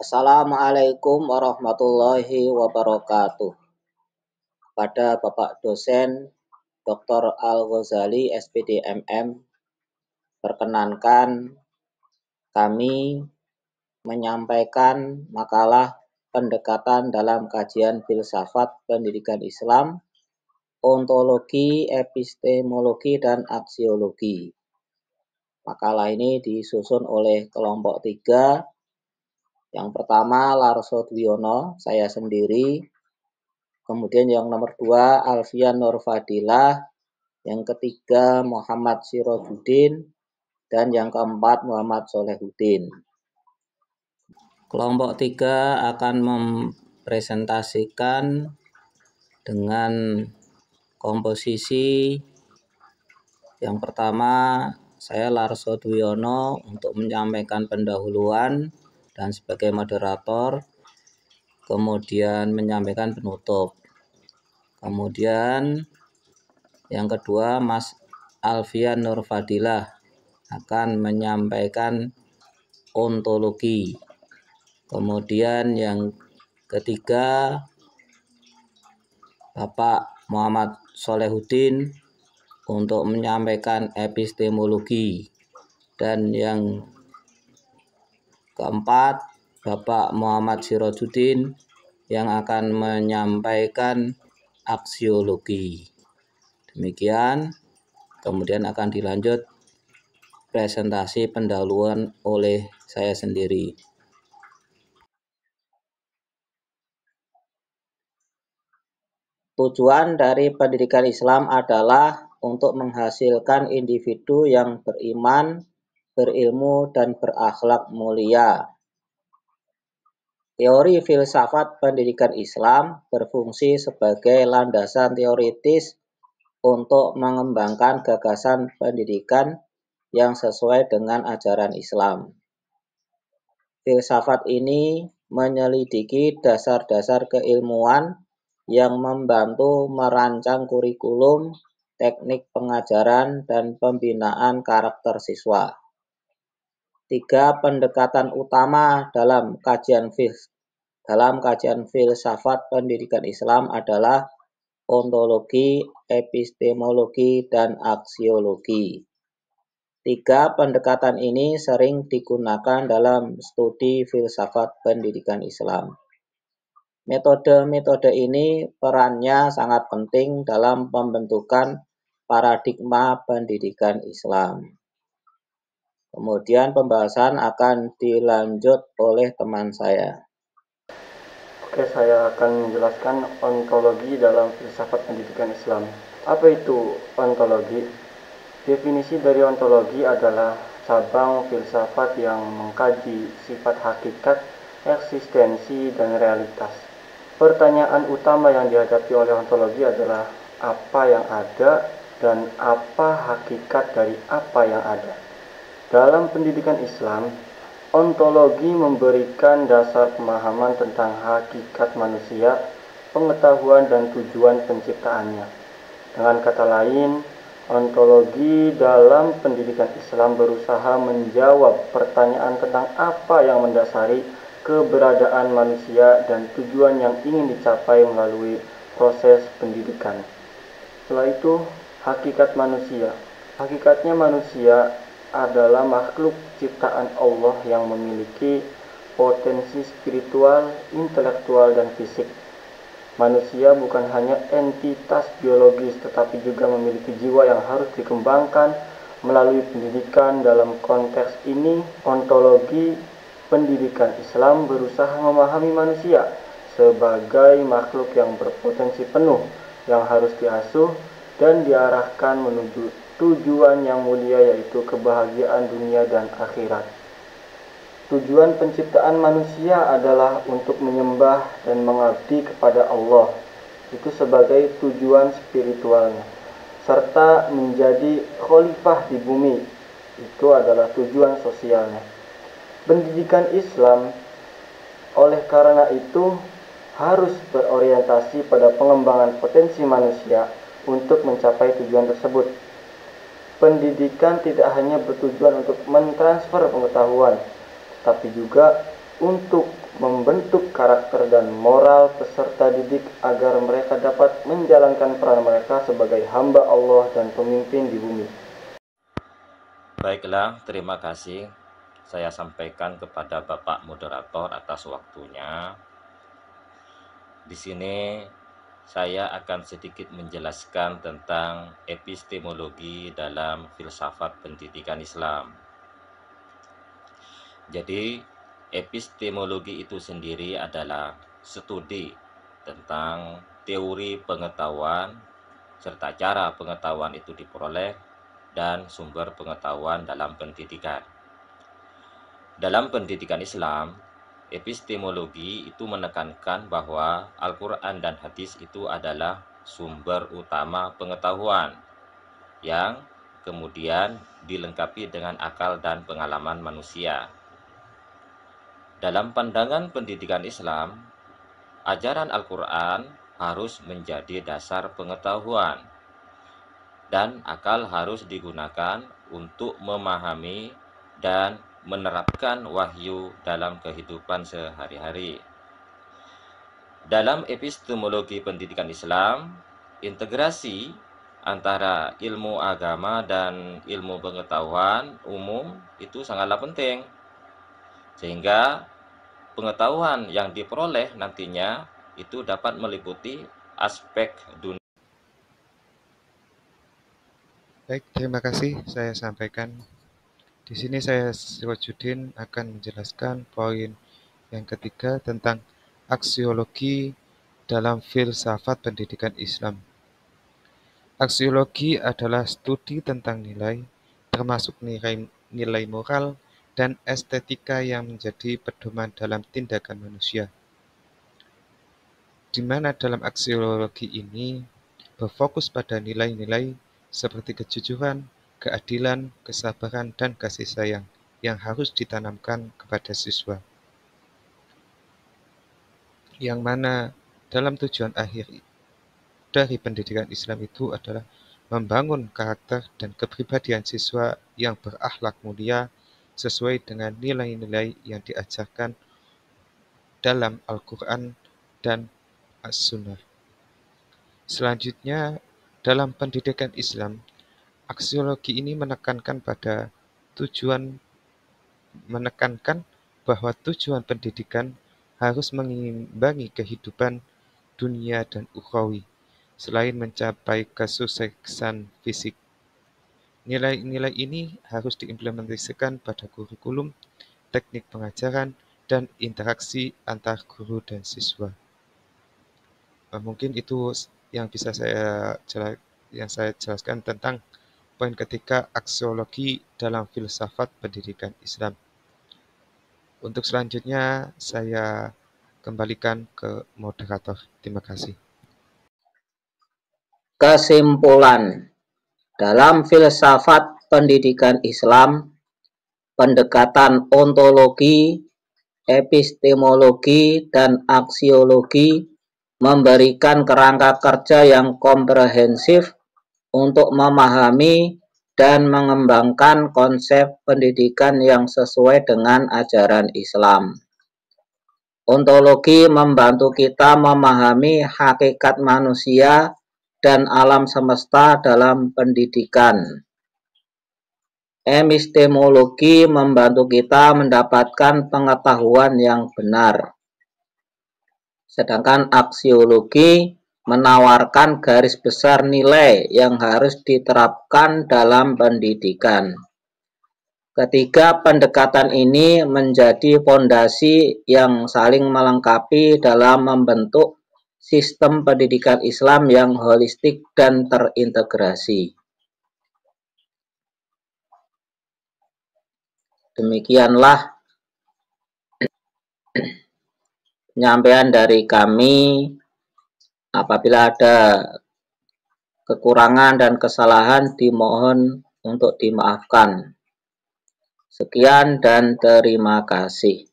Assalamualaikum warahmatullahi wabarakatuh. Pada Bapak dosen Dr. Al-Ghazali SPD MM, perkenankan kami menyampaikan makalah pendekatan dalam kajian filsafat pendidikan Islam, ontologi, epistemologi, dan aksiologi. Makalah ini disusun oleh kelompok 3. Yang pertama Larso Dwiono, saya sendiri. Kemudian yang nomor 2 Alfian Nurfadilah. Yang ketiga Muhammad Sirojudin. Dan yang keempat Muhammad Solehudin. Kelompok 3 akan mempresentasikan dengan komposisi. Yang pertama saya Larso Dwiono untuk menyampaikan pendahuluan dan sebagai moderator, kemudian menyampaikan penutup. Kemudian yang kedua Mas Alfian Nurfadilah akan menyampaikan ontologi. Kemudian yang ketiga Bapak Muhammad Solehudin untuk menyampaikan epistemologi. Dan yang keempat Bapak Muhammad Sirojudin yang akan menyampaikan aksiologi. Demikian, kemudian akan dilanjut presentasi pendahuluan oleh saya sendiri. Tujuan dari pendidikan Islam adalah untuk menghasilkan individu yang beriman, berilmu, dan berakhlak mulia. Teori filsafat pendidikan Islam berfungsi sebagai landasan teoritis untuk mengembangkan gagasan pendidikan yang sesuai dengan ajaran Islam. Filsafat ini menyelidiki dasar-dasar keilmuan yang membantu merancang kurikulum, teknik pengajaran, dan pembinaan karakter siswa. 3 pendekatan utama dalam kajian filsafat pendidikan Islam adalah ontologi, epistemologi, dan aksiologi. 3 pendekatan ini sering digunakan dalam studi filsafat pendidikan Islam. Metode-metode ini perannya sangat penting dalam pembentukan paradigma pendidikan Islam. Kemudian pembahasan akan dilanjut oleh teman saya. Oke, saya akan menjelaskan ontologi dalam filsafat pendidikan Islam. Apa itu ontologi? Definisi dari ontologi adalah cabang filsafat yang mengkaji sifat hakikat, eksistensi, dan realitas. Pertanyaan utama yang dihadapi oleh ontologi adalah apa yang ada dan apa hakikat dari apa yang ada. Dalam pendidikan Islam, ontologi memberikan dasar pemahaman tentang hakikat manusia, pengetahuan dan tujuan penciptaannya. Dengan kata lain, ontologi dalam pendidikan Islam berusaha menjawab pertanyaan tentang apa yang mendasari keberadaan manusia dan tujuan yang ingin dicapai melalui proses pendidikan. Setelah itu, hakikat manusia. Hakikatnya manusia adalah makhluk ciptaan Allah yang memiliki potensi spiritual, intelektual, dan fisik. Manusia bukan hanya entitas biologis, tetapi juga memiliki jiwa yang harus dikembangkan melalui pendidikan. Dalam konteks ini, ontologi pendidikan Islam berusaha memahami manusia sebagai makhluk yang berpotensi penuh, yang harus diasuh dan diarahkan menuju tujuan yang mulia, yaitu kebahagiaan dunia dan akhirat. Tujuan penciptaan manusia adalah untuk menyembah dan mengabdi kepada Allah, itu sebagai tujuan spiritualnya, serta menjadi khalifah di bumi, itu adalah tujuan sosialnya. Pendidikan Islam oleh karena itu harus berorientasi pada pengembangan potensi manusia untuk mencapai tujuan tersebut. Pendidikan tidak hanya bertujuan untuk mentransfer pengetahuan, tapi juga untuk membentuk karakter dan moral peserta didik agar mereka dapat menjalankan peran mereka sebagai hamba Allah dan pemimpin di bumi. Baiklah, terima kasih. Saya sampaikan kepada Bapak Moderator atas waktunya. Di sini saya akan sedikit menjelaskan tentang epistemologi dalam filsafat pendidikan Islam. Jadi, epistemologi itu sendiri adalah studi tentang teori pengetahuan serta cara pengetahuan itu diperoleh dan sumber pengetahuan dalam pendidikan. Dalam pendidikan Islam, epistemologi itu menekankan bahwa Al-Quran dan hadis itu adalah sumber utama pengetahuan yang kemudian dilengkapi dengan akal dan pengalaman manusia. Dalam pandangan pendidikan Islam, ajaran Al-Quran harus menjadi dasar pengetahuan dan akal harus digunakan untuk memahami dan menerapkan wahyu dalam kehidupan sehari-hari. Dalam epistemologi pendidikan Islam, integrasi antara ilmu agama dan ilmu pengetahuan umum itu sangatlah penting, sehingga pengetahuan yang diperoleh nantinya itu dapat meliputi aspek dunia. Baik, terima kasih saya sampaikan. Di sini saya Sirojudin akan menjelaskan poin yang ketiga tentang aksiologi dalam filsafat pendidikan Islam. Aksiologi adalah studi tentang nilai, termasuk nilai moral dan estetika yang menjadi pedoman dalam tindakan manusia. Di mana dalam aksiologi ini berfokus pada nilai-nilai seperti kejujuran, keadilan, kesabaran, dan kasih sayang yang harus ditanamkan kepada siswa. Yang mana dalam tujuan akhir dari pendidikan Islam itu adalah membangun karakter dan kepribadian siswa yang berakhlak mulia sesuai dengan nilai-nilai yang diajarkan dalam Al-Quran dan As-Sunnah. Selanjutnya, dalam pendidikan Islam, aksiologi ini menekankan bahwa tujuan pendidikan harus mengimbangi kehidupan dunia dan ukhrawi, selain mencapai kesuksesan fisik. Nilai-nilai ini harus diimplementasikan pada kurikulum, teknik pengajaran, dan interaksi antar guru dan siswa. Mungkin itu yang bisa saya jelaskan tentang poin ketiga aksiologi dalam filsafat pendidikan Islam. Untuk selanjutnya saya kembalikan ke moderator. Terima kasih. Kesimpulan, dalam filsafat pendidikan Islam, pendekatan ontologi, epistemologi, dan aksiologi memberikan kerangka kerja yang komprehensif untuk memahami dan mengembangkan konsep pendidikan yang sesuai dengan ajaran Islam. Ontologi membantu kita memahami hakikat manusia dan alam semesta dalam pendidikan. Epistemologi membantu kita mendapatkan pengetahuan yang benar. Sedangkan aksiologi menawarkan garis besar nilai yang harus diterapkan dalam pendidikan. Ketiga pendekatan ini menjadi fondasi yang saling melengkapi dalam membentuk sistem pendidikan Islam yang holistik dan terintegrasi. Demikianlah penyampaian dari kami. Apabila ada kekurangan dan kesalahan dimohon untuk dimaafkan. Sekian dan terima kasih.